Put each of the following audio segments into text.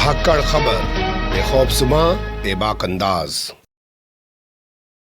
धाकड़ खबर, बेखौफजुमा बेबाक अंदाज।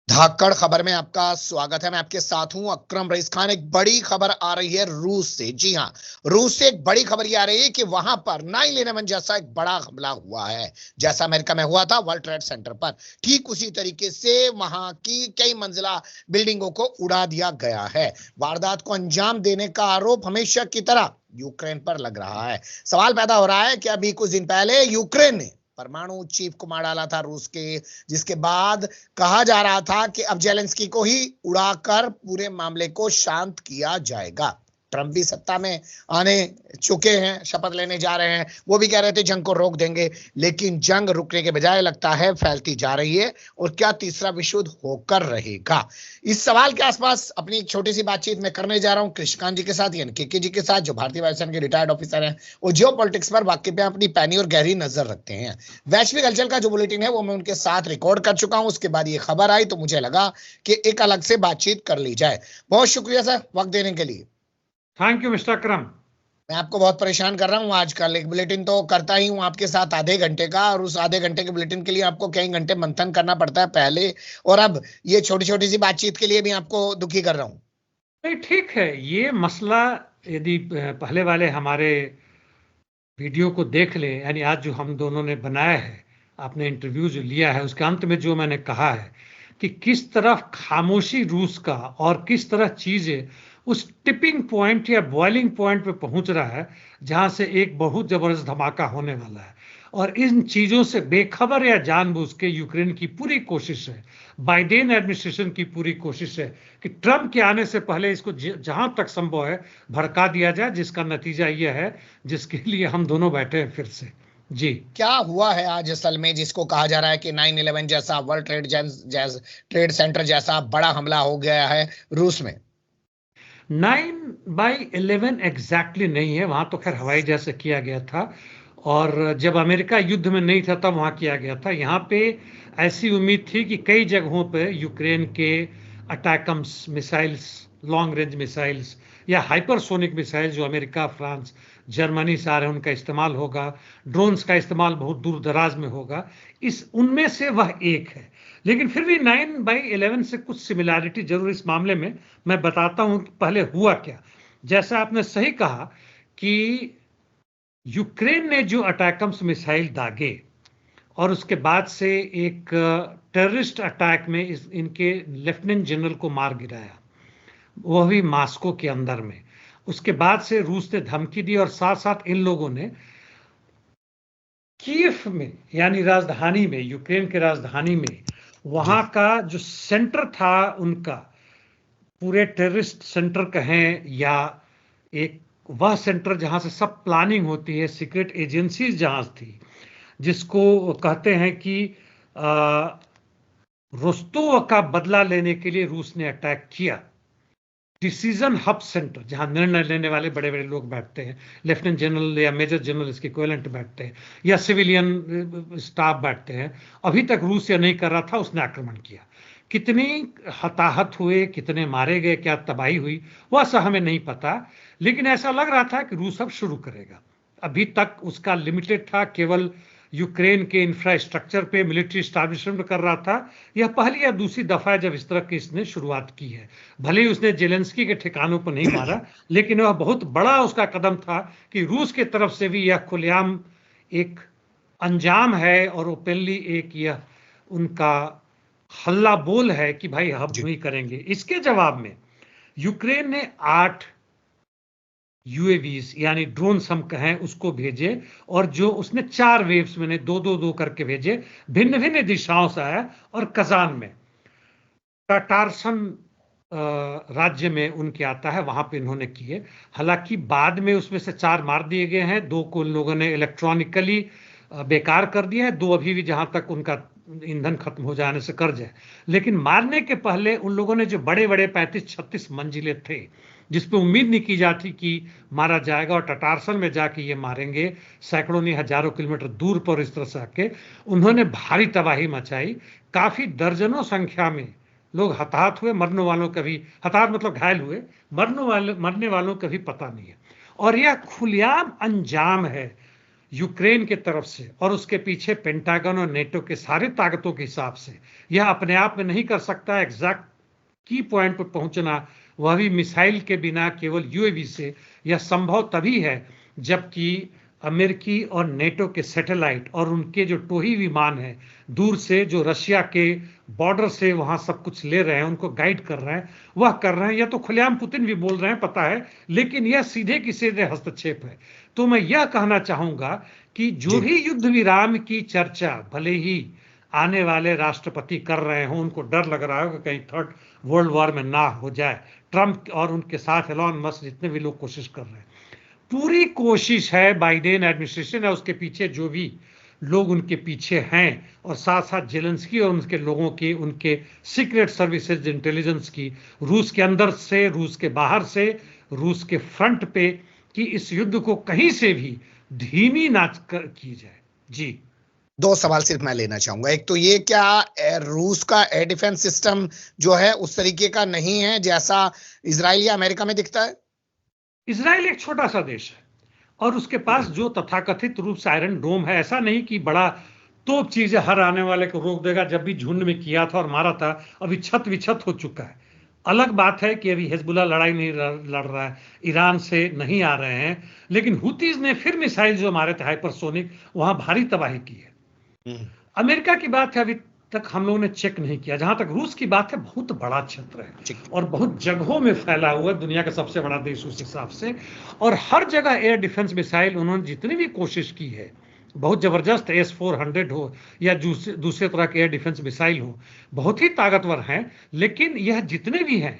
धाकड़ खबर में आपका स्वागत है। मैं आपके साथ हूं अकरम रईस खान। एक बड़ी खबर आ रही है रूस से। जी हां, रूस से एक बड़ी खबर यह आ रही है कि वहां पर 9/11 जैसा एक बड़ा हमला हुआ है, जैसा अमेरिका में हुआ था वर्ल्ड ट्रेड सेंटर पर। ठीक उसी तरीके से वहां की कई मंजिला बिल्डिंगों को उड़ा दिया गया है। वारदात को अंजाम देने का आरोप हमेशा की तरह यूक्रेन पर लग रहा है। सवाल पैदा हो रहा है कि अभी कुछ दिन पहले यूक्रेन ने परमाणु चीफ को मार डाला था रूस के, जिसके बाद कहा जा रहा था कि अब जेलेंस्की को ही उड़ाकर पूरे मामले को शांत किया जाएगा। ट्रंप भी सत्ता में आने चुके हैं, शपथ लेने जा रहे हैं। वो भी कह रहे थे जंग को रोक देंगे, लेकिन जंग रुकने के बजाय लगता है फैलती जा रही है। और क्या तीसरा विश्व युद्ध होकर रहेगा? इस सवाल के आसपास अपनी एक छोटी सी बातचीत मैं करने जा रहा हूं कृष्णकांत जी के साथ, यानी के जी के साथ, जो भारतीय वायुसेना के रिटायर्ड ऑफिसर हैं और जियो पॉलिटिक्स पर वाकई में अपनी पैनी और गहरी नजर रखते हैं। वैश्विक हलचल का जो बुलेटिन है वो मैं उनके साथ रिकॉर्ड कर चुका हूं। उसके बाद ये खबर आई तो मुझे लगा कि एक अलग से बातचीत कर ली जाए। बहुत शुक्रिया सर वक्त देने के लिए। थैंक यू मिस्टर अकरम। मैं आपको बहुत परेशान कर रहा हूँ आजकल। एक बुलेटिन तो करता ही हूँ आपके साथ आधे घंटे का, और उस आधे घंटे के बुलेटिन के लिए आपको कई घंटे मंथन करना पड़ता है पहले, और अब ये छोटी छोटी सी बातचीत के लिए भी आपको दुखी कर रहा हूँ। नहीं, ठीक है। ये मसला यदि पहले वाले हमारे वीडियो को देख ले, यानी आज जो हम दोनों ने बनाया है, आपने इंटरव्यू जो लिया है, उसके अंत में जो मैंने कहा है कि किस तरह खामोशी रूस का और किस तरह चीजें उस टिपिंग पॉइंट या बॉइलिंग पॉइंट पे पहुंच रहा है, जहां से एक बहुत जबरदस्त धमाका होने वाला है। और इन चीजों से बेखबर या जानबूझ के यूक्रेन की पूरी कोशिश है, बाइडेन एडमिनिस्ट्रेशन की पूरी कोशिश है कि ट्रंप के आने से पहले इसको जहां तक संभव है भड़का दिया जाए, जिसका नतीजा यह है जिसके लिए हम दोनों बैठे हैं फिर से। जी, क्या हुआ है आज असल में, जिसको कहा जा रहा है कि 9/11 जैसा वर्ल्ड ट्रेड सेंटर जैसा बड़ा हमला हो गया है रूस में? 9/11 एग्जैक्टली नहीं है, वहां तो खैर हवाई जहाज से किया गया था, और जब अमेरिका युद्ध में नहीं था तब वहां किया गया था। यहाँ पे ऐसी उम्मीद थी कि कई जगहों पे यूक्रेन के अटैकम्स मिसाइल्स, लॉन्ग रेंज मिसाइल्स या हाइपरसोनिक मिसाइल जो अमेरिका, फ्रांस, जर्मनी से आ रहे हैं, उनका इस्तेमाल होगा। ड्रोन्स का इस्तेमाल बहुत दूर दराज में होगा। इस उनमें से वह एक है। लेकिन फिर भी 9/11 से कुछ सिमिलैरिटी जरूर इस मामले में। मैं बताता हूं कि पहले हुआ क्या। जैसा आपने सही कहा कि यूक्रेन ने जो अटैकम्स मिसाइल दागे और उसके बाद से एक टेररिस्ट अटैक में इनके लेफ्टिनेंट जनरल को मार गिराया, वह भी मास्को के अंदर में। उसके बाद से रूस ने धमकी दी, और साथ साथ इन लोगों ने कीव में, यानी राजधानी में, यूक्रेन के राजधानी में, वहां का जो सेंटर था उनका, पूरे टेररिस्ट सेंटर कहें या एक वह सेंटर जहां से सब प्लानिंग होती है, सीक्रेट एजेंसीज जहां थी, जिसको कहते हैं कि रोस्तोव का बदला लेने के लिए रूस ने अटैक किया। डिसीजन हब सेंटर, जहां निर्णय लेने वाले बड़े बड़े लोग बैठते हैं, लेफ्टिनेंट जनरल या मेजर जनरल इसके इक्विवेलेंट बैठते हैं, या सिविलियन स्टाफ बैठते हैं। अभी तक रूस ये नहीं कर रहा था, उसने आक्रमण किया। कितनी हताहत हुए, कितने मारे गए, क्या तबाही हुई, वह सब हमें नहीं पता, लेकिन ऐसा लग रहा था कि रूस अब शुरू करेगा। अभी तक उसका लिमिटेड था, केवल यूक्रेन के इंफ्रास्ट्रक्चर पे मिलिट्री एस्टैब्लिशमेंट कर रहा था। यह पहली या दूसरी दफा है जब इस तरह की इसने शुरुआत की है। भले ही उसने जेलेंस्की के ठिकानों पर नहीं मारा, लेकिन वह बहुत बड़ा उसका कदम था कि रूस के तरफ से भी यह खुलेआम एक अंजाम है और ओपनली एक यह उनका हल्ला बोल है कि भाई हम नहीं करेंगे। इसके जवाब में यूक्रेन ने 8 यूएवीज यानी ड्रोन्स हम कहें उसको भेजे, और जो उसने 4 वेव्स में 2-2-2 करके भेजे, भिन्न भिन्न दिशाओं से आया। और कजान में, टाटारसन राज्य में उनके आता है, वहां पे इन्होंने किए। हालांकि बाद में उसमें से 4 मार दिए गए हैं, 2 को उन लोगों ने इलेक्ट्रॉनिकली बेकार कर दिया है, 2 अभी भी जहां तक उनका ईंधन खत्म हो जाने से कर्ज है। लेकिन मारने के पहले उन लोगों ने जो बड़े बड़े 35-36 मंजिले थे, जिसपे उम्मीद नहीं की जाती कि मारा जाएगा, और टटारसन में जाके ये मारेंगे, सैकड़ों नहीं हजारों किलोमीटर दूर पर इस तरह से आके उन्होंने भारी तबाही मचाई। काफी दर्जनों संख्या में लोग हताहत हुए, मरने वालों का भी, हताहत मतलब घायल हुए, मरने वालों का भी पता नहीं है। और यह खुलेआम अंजाम है यूक्रेन के तरफ से और उसके पीछे पेंटागन और नेटो के सारे ताकतों के हिसाब से यह अपने आप में नहीं कर सकता एग्जैक्ट की पॉइंट पर पहुंचना, वह भी मिसाइल के बिना केवल यूएवी से। यह संभव तभी है जबकि अमेरिकी और नेटो के सैटेलाइट और उनके जो टोही विमान हैं दूर से, जो रशिया के बॉर्डर से वहां सब कुछ ले रहे हैं, उनको गाइड कर रहे हैं, वह कर रहे हैं। यह तो खुलेआम पुतिन भी बोल रहे हैं, पता है, लेकिन यह सीधे की सीधे हस्तक्षेप है। तो मैं यह कहना चाहूंगा कि जो भी युद्ध विराम की चर्चा भले ही आने वाले राष्ट्रपति कर रहे हो, उनको डर लग रहा हो कि कहीं थर्ड वर्ल्ड वॉर में ना हो जाए। ट्रंप और उनके साथ एलॉन मस्क जितने भी लोग कोशिश कर रहे हैं, पूरी कोशिश है बाइडेन एडमिनिस्ट्रेशन है उसके पीछे, जो भी लोग उनके पीछे हैं, और साथ साथ जेलेंस्की और उनके लोगों की, उनके सीक्रेट सर्विसेज इंटेलिजेंस की, रूस के अंदर से, रूस के बाहर से, रूस के फ्रंट पे, कि इस युद्ध को कहीं से भी धीमी ना की जाए। जी, 2 सवाल सिर्फ मैं लेना चाहूंगा। एक तो ये, क्या रूस का एयर डिफेंस सिस्टम जो है उस तरीके का नहीं है जैसा इजराइल या अमेरिका में दिखता है? इजराइल एक छोटा सा देश है और उसके पास जो तथाकथित रूप से आयरन डोम है, ऐसा नहीं कि बड़ा तोप चीजें हर आने वाले को रोक देगा। जब भी झुंड में किया था और मारा था, अभी छत विछत हो चुका है। अलग बात है कि अभी हिजबुल्लाह लड़ाई नहीं लड़ रहा है, ईरान से नहीं आ रहे हैं, लेकिन हुतीज ने फिर मिसाइल जो मारे थे हाइपरसोनिक, वहां भारी तबाही की है। अमेरिका की बात है, अभी तक हम लोगों ने चेक नहीं किया। जहां तक रूस की बात है, बहुत बड़ा क्षेत्र है और बहुत जगहों में फैला हुआ है, दुनिया का सबसे बड़ा देश उस हिसाब से, और हर जगह एयर डिफेंस मिसाइल उन्होंने जितनी भी कोशिश की है, बहुत जबरदस्त, S-400 हो या दूसरे तरह के एयर डिफेंस मिसाइल हो, बहुत ही ताकतवर हैं। लेकिन यह जितने भी हैं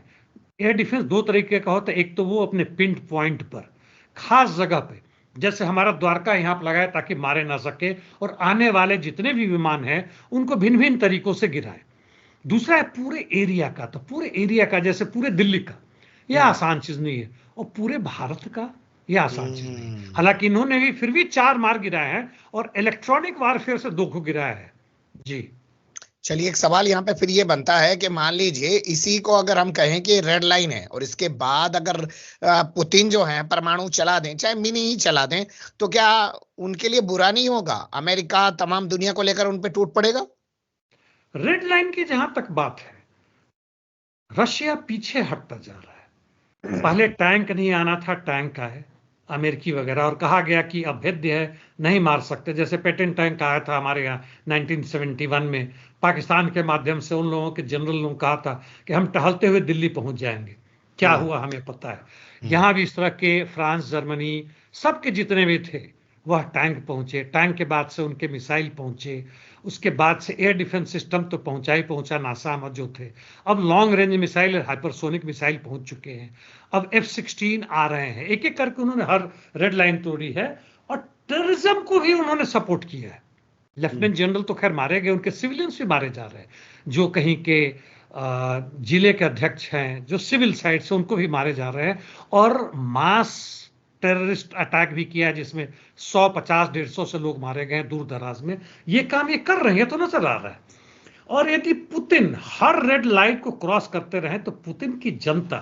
एयर डिफेंस, 2 तरीके का होता है। एक तो वो अपने पिन पॉइंट पर, खास जगह पे, जैसे हमारा द्वारका यहाँ पर लगाए ताकि मारे ना सके, और आने वाले जितने भी विमान हैं उनको भिन्न भिन्न तरीकों से गिराए। दूसरा है पूरे एरिया का, तो पूरे एरिया का, जैसे पूरे दिल्ली का, यह आसान चीज नहीं है, और पूरे भारत का यह आसान चीज नहीं। हालांकि इन्होंने भी फिर भी 4 मार गिराए हैं और इलेक्ट्रॉनिक वारफेयर से 2 को गिराया है। जी, चलिए, एक सवाल यहाँ पे फिर ये बनता है कि मान लीजिए इसी को अगर हम कहें कि रेड लाइन है, और इसके बाद अगर पुतिन जो है परमाणु चला दें, चाहे मिनी ही चला दें, तो क्या उनके लिए बुरा नहीं होगा? अमेरिका तमाम दुनिया को लेकर उन पे टूट पड़ेगा? रेड लाइन की जहां तक बात है, रशिया पीछे हटता जा रहा है। पहले टैंक नहीं आना था, टैंक आए अमेरिकी वगैरह, और कहा गया कि अभेद्य है, नहीं मार सकते। जैसे पेटेंट टैंक आया था हमारे यहाँ 1971 में, पाकिस्तान के माध्यम से उन लोगों के जनरल ने कहा था कि हम टहलते हुए दिल्ली पहुंच जाएंगे। क्या हुआ हमें पता है। यहाँ भी इस तरह के फ्रांस, जर्मनी, सबके जितने भी थे वह टैंक पहुंचे। टैंक के बाद से उनके मिसाइल पहुंचे, उसके बाद से एयर डिफेंस सिस्टम तो पहुंचा ही पहुंचा, नासा जो थे। अब long range missile, hypersonic missile पहुंच चुके हैं। अब F-16 आ रहे हैं। एक एक करके उन्होंने हर रेड लाइन तोड़ी है, और टेररिज्म को भी उन्होंने सपोर्ट किया है। लेफ्टिनेंट जनरल तो खैर मारे गए, उनके सिविलियंस भी मारे जा रहे हैं। जो कहीं के जिले के अध्यक्ष हैं, जो सिविल साइड से, उनको भी मारे जा रहे हैं। और मास टेररिस्ट अटैक भी किया जिसमें 150-150 से लोग मारे गए दूर दराज में। ये काम ये कर रहे हैं तो नजर आ रहा है। और यदि पुतिन हर रेड लाइन को क्रॉस करते रहे तो पुतिन की जनता,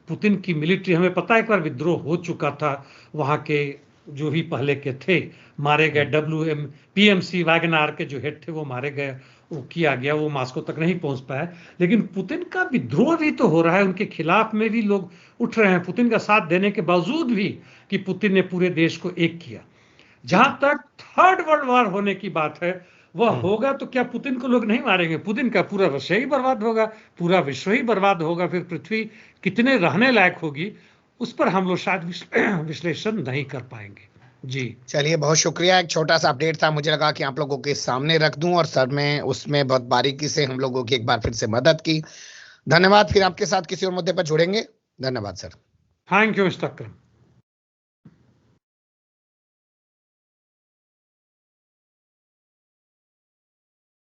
पुतिन की मिलिट्री, हमें पता है एक बार विद्रोह हो चुका था, वहां के जो भी पहले के थे मारे गए। PMC वैगनार के जो हेड थे वो मारे गए, वो किया गया, वो मास्को तक नहीं पहुंच पाया। लेकिन पुतिन का विद्रोह भी तो हो रहा है, उनके खिलाफ में भी लोग उठ रहे हैं, पुतिन का साथ देने के बावजूद भी, कि पुतिन ने पूरे देश को एक किया। जहां तक थर्ड वर्ल्ड वॉर होने की बात है, वह होगा तो क्या पुतिन को लोग नहीं मारेंगे? पुतिन का पूरा रशिया ही बर्बाद होगा, पूरा विश्व ही बर्बाद होगा। फिर पृथ्वी कितने रहने लायक होगी, उस पर हम लोग शायद विश्लेषण नहीं कर पाएंगे। जी, चलिए, बहुत शुक्रिया। एक छोटा सा अपडेट था, मुझे लगा कि आप लोगों के सामने रख दूं, और सर में उसमें बहुत बारीकी से हम लोगों की एक बार फिर से मदद की। धन्यवाद। फिर आपके साथ किसी और मुद्दे पर जुड़ेंगे। धन्यवाद sir. Thank you mister Akram.